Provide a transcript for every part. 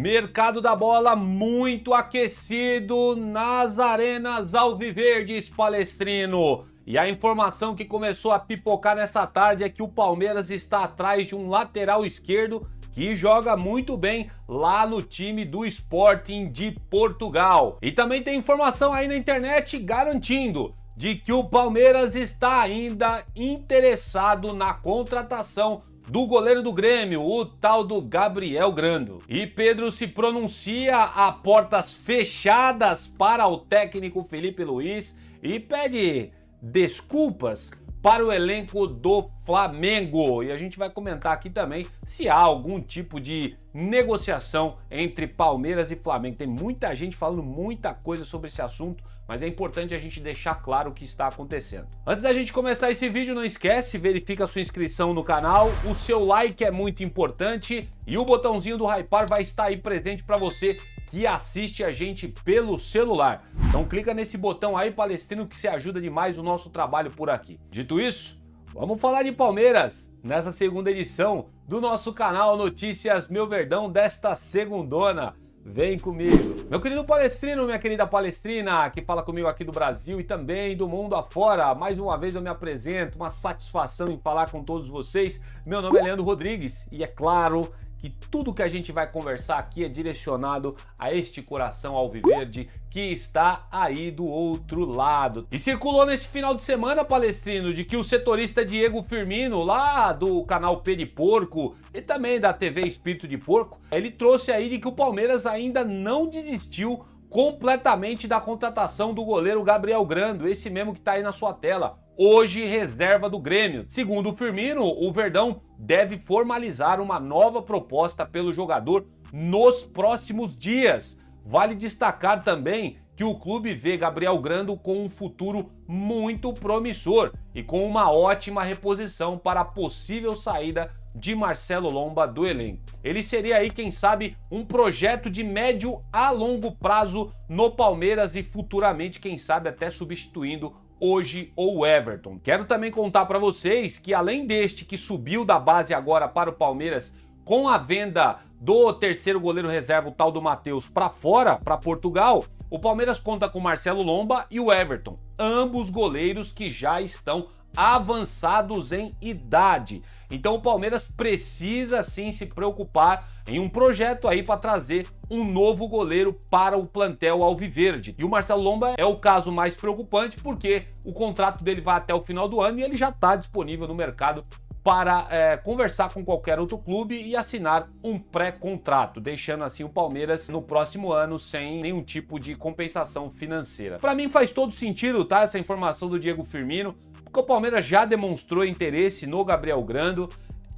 Mercado da bola muito aquecido nas arenas alviverdes, Palestrino. E a informação que começou a pipocar nessa tarde é que o Palmeiras está atrás de um lateral esquerdo que joga muito bem lá no time do Sporting de Portugal. E também tem informação aí na internet garantindo de que o Palmeiras está ainda interessado na contratação do goleiro do Grêmio, o tal do Gabriel Grando. E Pedro se pronuncia a portas fechadas para o técnico Felipe Luiz e pede desculpas para o elenco do Flamengo. E a gente vai comentar aqui também se há algum tipo de negociação entre Palmeiras e Flamengo. Tem muita gente falando muita coisa sobre esse assunto, mas é importante a gente deixar claro o que está acontecendo. Antes da gente começar esse vídeo, não esquece, verifica a sua inscrição no canal, o seu like é muito importante e o botãozinho do hypar vai estar aí presente para você que assiste a gente pelo celular. Então clica nesse botão aí, Palestrino, que se ajuda demais o nosso trabalho por aqui. Dito isso, vamos falar de Palmeiras nessa segunda edição do nosso canal Notícias Meu Verdão desta segundona. Vem comigo. Meu querido Palestrino, minha querida Palestrina, que fala comigo aqui do Brasil e também do mundo afora. Mais uma vez eu me apresento, uma satisfação em falar com todos vocês. Meu nome é Leandro Rodrigues e é claro que tudo que a gente vai conversar aqui é direcionado a este coração alviverde que está aí do outro lado. E circulou nesse final de semana, Palestrino, de que o setorista Diego Firmino, lá do canal P de Porco e também da TV Espírito de Porco, ele trouxe aí de que o Palmeiras ainda não desistiu completamente da contratação do goleiro Gabriel Grando, esse mesmo que tá aí na sua tela, hoje reserva do Grêmio. Segundo o Firmino, o Verdão deve formalizar uma nova proposta pelo jogador nos próximos dias. Vale destacar também que o clube vê Gabriel Grando com um futuro muito promissor e com uma ótima reposição para a possível saída de Marcelo Lomba do elenco. Ele seria aí, quem sabe, um projeto de médio a longo prazo no Palmeiras e futuramente, quem sabe, até substituindo hoje o Everton. Quero também contar para vocês que além deste que subiu da base agora para o Palmeiras com a venda do terceiro goleiro reserva, o tal do Matheus, para fora, para Portugal, o Palmeiras conta com Marcelo Lomba e o Everton, ambos goleiros que já estão avançados em idade. Então o Palmeiras precisa sim se preocupar em um projeto aí para trazer um novo goleiro para o plantel alviverde. E o Marcelo Lomba é o caso mais preocupante porque o contrato dele vai até o final do ano e ele já está disponível no mercado para conversar com qualquer outro clube e assinar um pré-contrato, deixando assim o Palmeiras no próximo ano sem nenhum tipo de compensação financeira. Para mim faz todo sentido, tá, essa informação do Diego Firmino, porque o Palmeiras já demonstrou interesse no Gabriel Grando.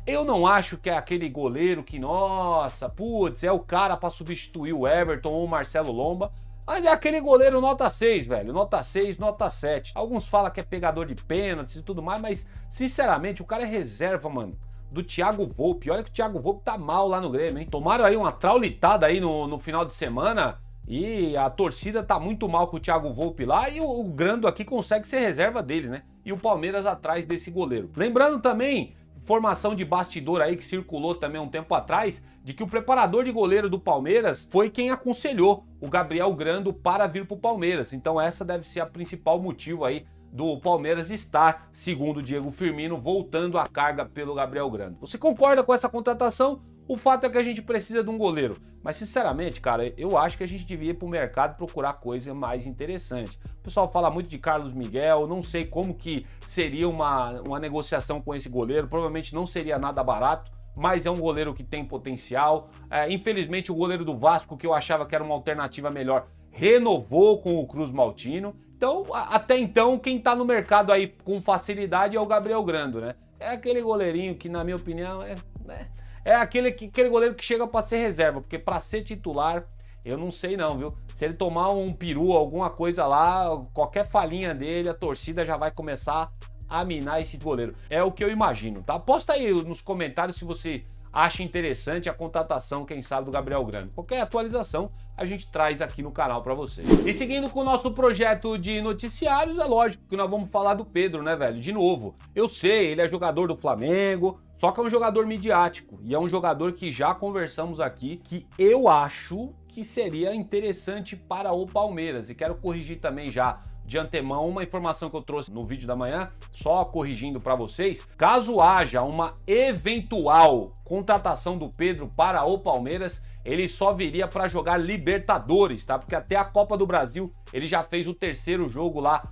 Eu não acho que é aquele goleiro que, nossa, putz, é o cara para substituir o Everton ou o Marcelo Lomba. Mas é aquele goleiro nota 6, velho. Nota 6, nota 7. Alguns falam que é pegador de pênaltis e tudo mais, mas, sinceramente, o cara é reserva, mano, do Thiago Volpi. Olha que o Thiago Volpi tá mal lá no Grêmio, hein? Tomaram aí uma traulitada aí no final de semana e a torcida tá muito mal com o Thiago Volpi lá e o Grando aqui consegue ser reserva dele, né? E o Palmeiras atrás desse goleiro. Lembrando também, informação de bastidor aí que circulou também um tempo atrás, de que o preparador de goleiro do Palmeiras foi quem aconselhou o Gabriel Grando para vir para o Palmeiras. Então essa deve ser a principal motivo aí do Palmeiras estar, segundo o Diego Firmino, voltando a carga pelo Gabriel Grando. Você concorda com essa contratação? O fato é que a gente precisa de um goleiro. Mas sinceramente, cara, eu acho que a gente devia ir para o mercado procurar coisa mais interessante. O pessoal fala muito de Carlos Miguel, não sei como que seria uma negociação com esse goleiro, provavelmente não seria nada barato, mas é um goleiro que tem potencial. Infelizmente o goleiro do Vasco, que eu achava que era uma alternativa melhor, renovou com o Cruz Maltino. Então, até então, quem tá no mercado aí com facilidade é o Gabriel Grando, né? É aquele goleirinho que, na minha opinião, é aquele goleiro que chega para ser reserva, porque para ser titular, eu não sei não, viu? Se ele tomar um peru, alguma coisa lá, qualquer falhinha dele, a torcida já vai começar a minar esse goleiro. É o que eu imagino, tá? Posta aí nos comentários se você acha interessante a contratação, quem sabe, do Gabriel Grando. Qualquer atualização a gente traz aqui no canal para vocês. E seguindo com o nosso projeto de noticiários, é lógico que nós vamos falar do Pedro, né, velho? De novo, eu sei, ele é jogador do Flamengo, Só que é um jogador midiático e é um jogador que já conversamos aqui, que eu acho que seria interessante para o Palmeiras. E quero corrigir também já de antemão uma informação que eu trouxe no vídeo da manhã, só corrigindo para vocês. Caso haja uma eventual contratação do Pedro para o Palmeiras, ele só viria para jogar Libertadores, tá? Porque até a Copa do Brasil ele já fez o terceiro jogo lá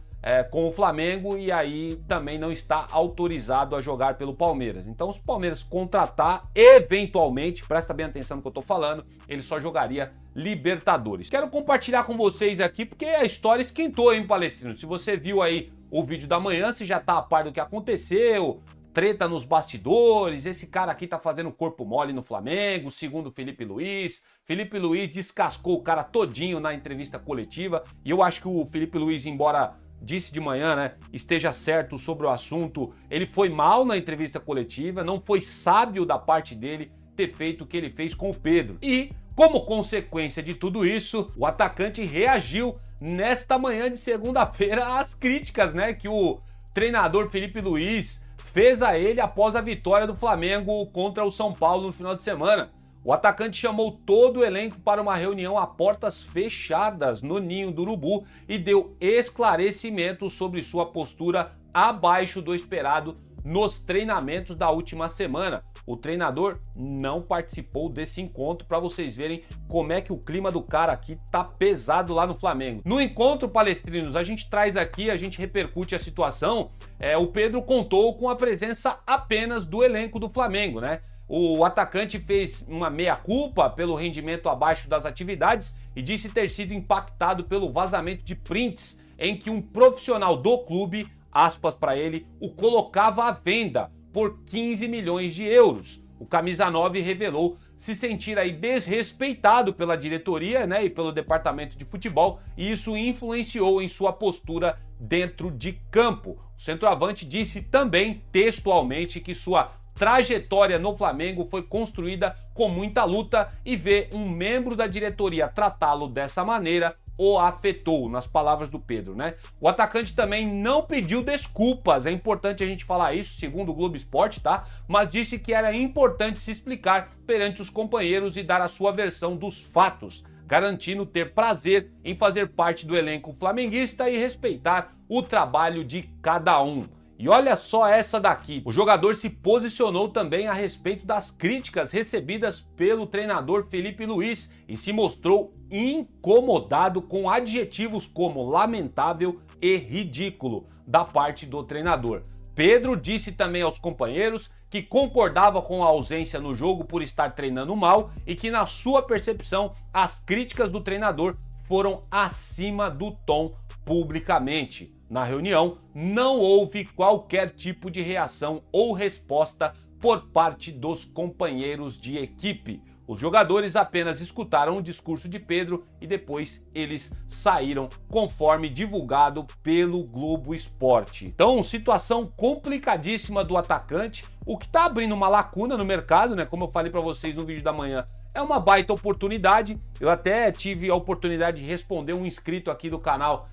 com o Flamengo e aí também não está autorizado a jogar pelo Palmeiras. Então, se o Palmeiras contratar, eventualmente, presta bem atenção no que eu tô falando, ele só jogaria Libertadores. Quero compartilhar com vocês aqui porque a história esquentou, hein, Palestrino? Se você viu aí o vídeo da manhã, você já tá a par do que aconteceu, treta nos bastidores, esse cara aqui tá fazendo corpo mole no Flamengo, segundo Felipe Luiz. Felipe Luiz descascou o cara todinho na entrevista coletiva e eu acho que o Felipe Luiz, embora disse de manhã, né, esteja certo sobre o assunto, ele foi mal na entrevista coletiva, não foi sábio da parte dele ter feito o que ele fez com o Pedro. E, como consequência de tudo isso, o atacante reagiu nesta manhã de segunda-feira às críticas, né, que o treinador Felipe Luiz fez a ele após a vitória do Flamengo contra o São Paulo no final de semana. O atacante chamou todo o elenco para uma reunião a portas fechadas no Ninho do Urubu e deu esclarecimentos sobre sua postura abaixo do esperado nos treinamentos da última semana. O treinador não participou desse encontro para vocês verem como é que o clima do cara aqui tá pesado lá no Flamengo. No encontro, palestrinos, a gente traz aqui, a gente repercute a situação. O Pedro contou com a presença apenas do elenco do Flamengo, né? O atacante fez uma meia-culpa pelo rendimento abaixo das atividades e disse ter sido impactado pelo vazamento de prints em que um profissional do clube, aspas para ele, o colocava à venda por 15 milhões de euros. O camisa 9 revelou se sentir aí desrespeitado pela diretoria, né, e pelo departamento de futebol, e isso influenciou em sua postura dentro de campo. O centroavante disse também textualmente que sua trajetória no Flamengo foi construída com muita luta e ver um membro da diretoria tratá-lo dessa maneira o afetou, nas palavras do Pedro, né? O atacante também não pediu desculpas, é importante a gente falar isso, segundo o Globo Esporte, tá? Mas disse que era importante se explicar perante os companheiros e dar a sua versão dos fatos, garantindo ter prazer em fazer parte do elenco flamenguista e respeitar o trabalho de cada um. E olha só essa daqui, o jogador se posicionou também a respeito das críticas recebidas pelo treinador Felipe Luiz e se mostrou incomodado com adjetivos como lamentável e ridículo da parte do treinador. Pedro disse também aos companheiros que concordava com a ausência no jogo por estar treinando mal e que, na sua percepção, as críticas do treinador foram acima do tom publicamente. Na reunião, não houve qualquer tipo de reação ou resposta por parte dos companheiros de equipe. Os jogadores apenas escutaram o discurso de Pedro e depois eles saíram, conforme divulgado pelo Globo Esporte. Então, situação complicadíssima do atacante, o que está abrindo uma lacuna no mercado, né? Como eu falei para vocês no vídeo da manhã, é uma baita oportunidade. Eu até tive a oportunidade de responder um inscrito aqui do canal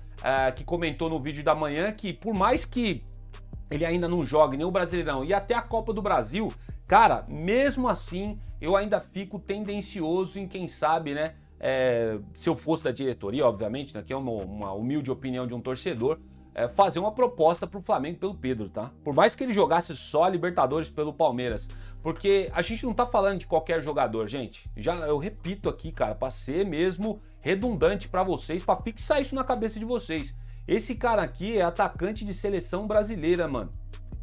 que comentou no vídeo da manhã que, por mais que ele ainda não jogue nem o Brasileirão e até a Copa do Brasil, cara, mesmo assim eu ainda fico tendencioso em, quem sabe, né, se eu fosse da diretoria, obviamente, né, que é uma humilde opinião de um torcedor, fazer uma proposta pro Flamengo pelo Pedro, tá? Por mais que ele jogasse só a Libertadores pelo Palmeiras, porque a gente não tá falando de qualquer jogador, gente. Eu repito aqui, cara, pra ser mesmo redundante pra vocês, pra fixar isso na cabeça de vocês. Esse cara aqui é atacante de seleção brasileira, mano.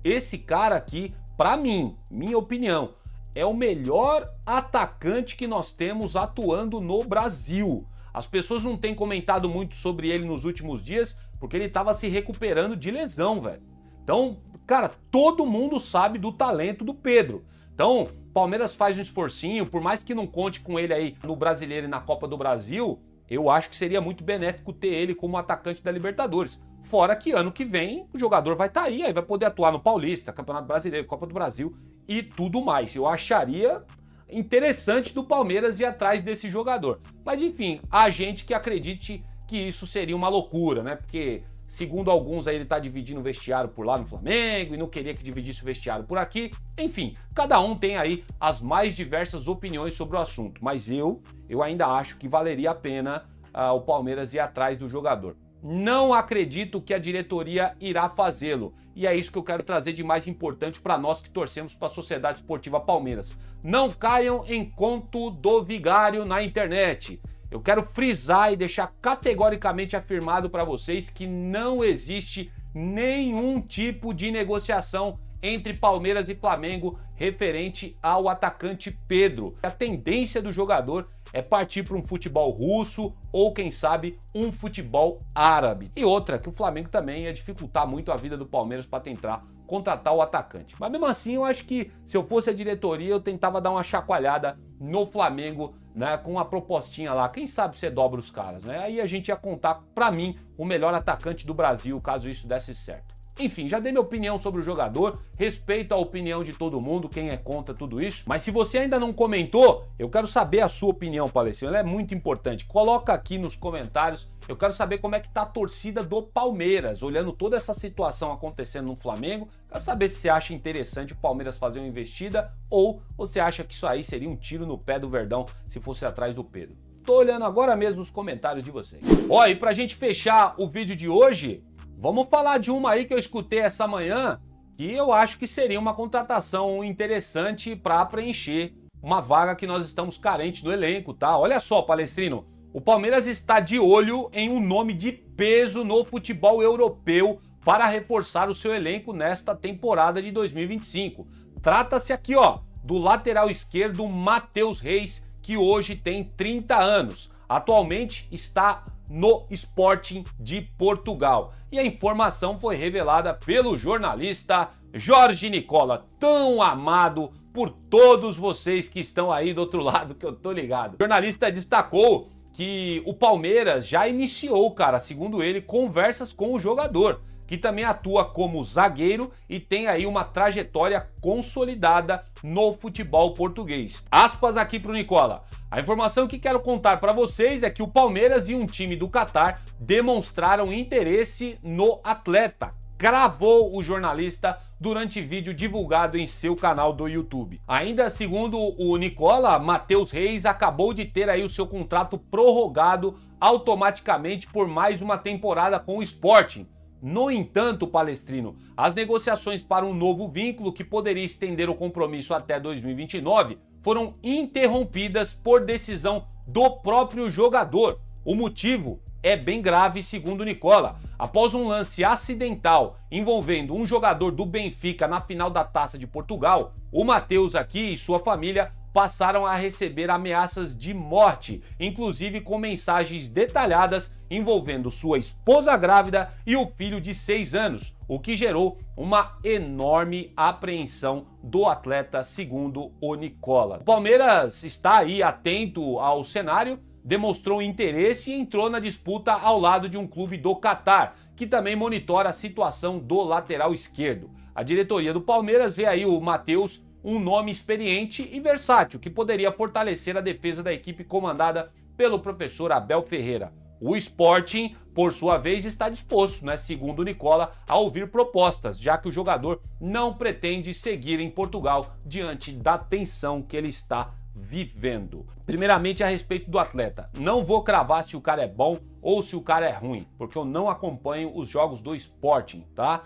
Esse cara aqui, pra mim, minha opinião, é o melhor atacante que nós temos atuando no Brasil. As pessoas não têm comentado muito sobre ele nos últimos dias, porque ele tava se recuperando de lesão, velho. Então, cara, todo mundo sabe do talento do Pedro. Então, Palmeiras faz um esforcinho, por mais que não conte com ele aí no Brasileiro e na Copa do Brasil, eu acho que seria muito benéfico ter ele como atacante da Libertadores. Fora que ano que vem o jogador vai estar aí vai poder atuar no Paulista, Campeonato Brasileiro, Copa do Brasil e tudo mais. Eu acharia interessante do Palmeiras ir atrás desse jogador. Mas enfim, há gente que acredite que isso seria uma loucura, né? Porque Segundo alguns aí, ele tá dividindo o vestiário por lá no Flamengo e não queria que dividisse o vestiário por aqui. Enfim, cada um tem aí as mais diversas opiniões sobre o assunto. Mas eu ainda acho que valeria a pena o Palmeiras ir atrás do jogador. Não acredito que a diretoria irá fazê-lo. E é isso que eu quero trazer de mais importante para nós que torcemos para a Sociedade Esportiva Palmeiras. Não caiam em conto do vigário na internet. Eu quero frisar e deixar categoricamente afirmado para vocês que não existe nenhum tipo de negociação entre Palmeiras e Flamengo referente ao atacante Pedro. A tendência do jogador é partir para um futebol russo ou, quem sabe, um futebol árabe. E outra, que o Flamengo também ia dificultar muito a vida do Palmeiras para tentar contratar o atacante. Mas mesmo assim, eu acho que se eu fosse a diretoria, eu tentava dar uma chacoalhada no Flamengo, né, com uma propostinha lá. Quem sabe você dobra os caras, né? Aí a gente ia contar, para mim, o melhor atacante do Brasil, caso isso desse certo. Enfim, já dei minha opinião sobre o jogador, respeito a opinião de todo mundo, quem é contra tudo isso. Mas se você ainda não comentou, eu quero saber a sua opinião, Palestrino. Ela é muito importante. Coloca aqui nos comentários. Eu quero saber como é que tá a torcida do Palmeiras, olhando toda essa situação acontecendo no Flamengo. Quero saber se você acha interessante o Palmeiras fazer uma investida ou você acha que isso aí seria um tiro no pé do Verdão se fosse atrás do Pedro. Tô olhando agora mesmo os comentários de vocês. Ó, e pra gente fechar o vídeo de hoje, vamos falar de uma aí que eu escutei essa manhã, que eu acho que seria uma contratação interessante para preencher uma vaga que nós estamos carentes no elenco, tá? Olha só, Palestrino, o Palmeiras está de olho em um nome de peso no futebol europeu para reforçar o seu elenco nesta temporada de 2025. Trata-se aqui, ó, do lateral esquerdo Matheus Reis, que hoje tem 30 anos. Atualmente está no Sporting de Portugal. E a informação foi revelada pelo jornalista Jorge Nicola, tão amado por todos vocês que estão aí do outro lado, que eu tô ligado. O jornalista destacou que o Palmeiras já iniciou, cara, segundo ele, conversas com o jogador, que também atua como zagueiro e tem aí uma trajetória consolidada no futebol português. Aspas aqui pro Nicola. A informação que quero contar para vocês é que o Palmeiras e um time do Catar demonstraram interesse no atleta, cravou o jornalista durante vídeo divulgado em seu canal do YouTube. Ainda segundo o Nicola, Matheus Reis acabou de ter aí o seu contrato prorrogado automaticamente por mais uma temporada com o Sporting. No entanto, Palestrino, as negociações para um novo vínculo que poderia estender o compromisso até 2029 foram interrompidas por decisão do próprio jogador. O motivo é bem grave, segundo Nicola. Após um lance acidental envolvendo um jogador do Benfica na final da Taça de Portugal, o Matheus aqui e sua família passaram a receber ameaças de morte, inclusive com mensagens detalhadas envolvendo sua esposa grávida e o filho de 6 anos, o que gerou uma enorme apreensão do atleta, segundo o Nicola. O Palmeiras está aí atento ao cenário, demonstrou interesse e entrou na disputa ao lado de um clube do Catar, que também monitora a situação do lateral esquerdo. A diretoria do Palmeiras vê aí o Matheus um nome experiente e versátil, que poderia fortalecer a defesa da equipe comandada pelo professor Abel Ferreira. O Sporting, por sua vez, está disposto, né, segundo Nicola, a ouvir propostas, já que o jogador não pretende seguir em Portugal diante da tensão que ele está vivendo. Primeiramente, a respeito do atleta, não vou cravar se o cara é bom ou se o cara é ruim, porque eu não acompanho os jogos do Sporting, tá?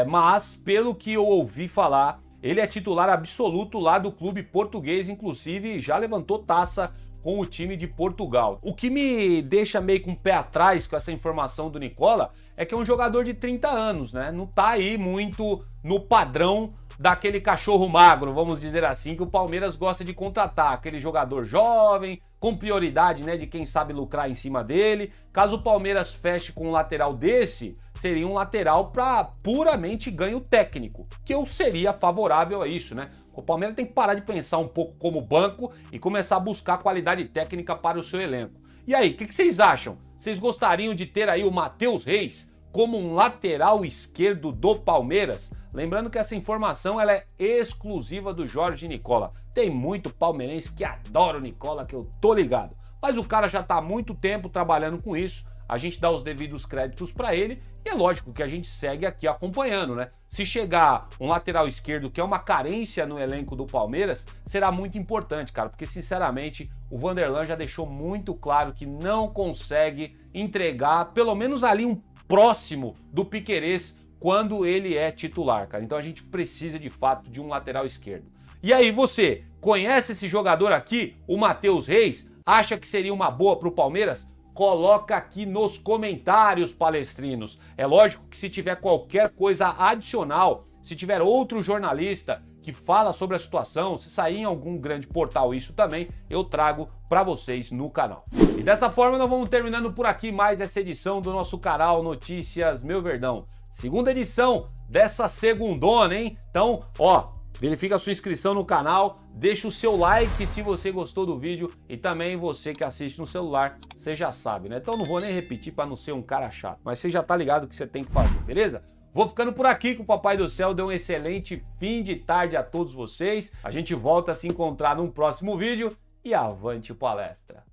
Mas, pelo que eu ouvi falar, ele é titular absoluto lá do clube português, inclusive já levantou taça com o time de Portugal. O que me deixa meio com o pé atrás com essa informação do Nicola é que é um jogador de 30 anos, né? Não tá aí muito no padrão daquele cachorro magro, vamos dizer assim, que o Palmeiras gosta de contratar, aquele jogador jovem, com prioridade, né, de quem sabe lucrar em cima dele. Caso o Palmeiras feche com um lateral desse, seria um lateral para puramente ganho técnico, que eu seria favorável a isso, né? O Palmeiras tem que parar de pensar um pouco como banco e começar a buscar qualidade técnica para o seu elenco. E aí, o que vocês acham? Vocês gostariam de ter aí o Matheus Reis como um lateral esquerdo do Palmeiras? Lembrando que essa informação ela é exclusiva do Jorge Nicola. Tem muito palmeirense que adora o Nicola, que eu tô ligado. Mas o cara já tá há muito tempo trabalhando com isso. a gente dá os devidos créditos para ele e é lógico que a gente segue aqui acompanhando, né? Se chegar um lateral esquerdo que é uma carência no elenco do Palmeiras, será muito importante, cara, porque sinceramente o Vanderlan já deixou muito claro que não consegue entregar pelo menos ali um próximo do Piquerez quando ele é titular, cara. Então a gente precisa de fato de um lateral esquerdo. E aí, você conhece esse jogador aqui, o Matheus Reis? Acha que seria uma boa para o Palmeiras? Coloca aqui nos comentários, palestrinos. É lógico que se tiver qualquer coisa adicional, se tiver outro jornalista que fala sobre a situação, se sair em algum grande portal isso também, eu trago para vocês no canal. E dessa forma nós vamos terminando por aqui mais essa edição do nosso canal Notícias Meu Verdão. Segunda edição dessa segundona, hein? Então, ó, verifica a sua inscrição no canal, deixa o seu like se você gostou do vídeo e também você que assiste no celular, você já sabe, né? Então não vou nem repetir para não ser um cara chato, mas você já tá ligado o que você tem que fazer, beleza? Vou ficando por aqui, que o Papai do Céu dê um excelente fim de tarde a todos vocês. A gente volta a se encontrar num próximo vídeo e avante palestra!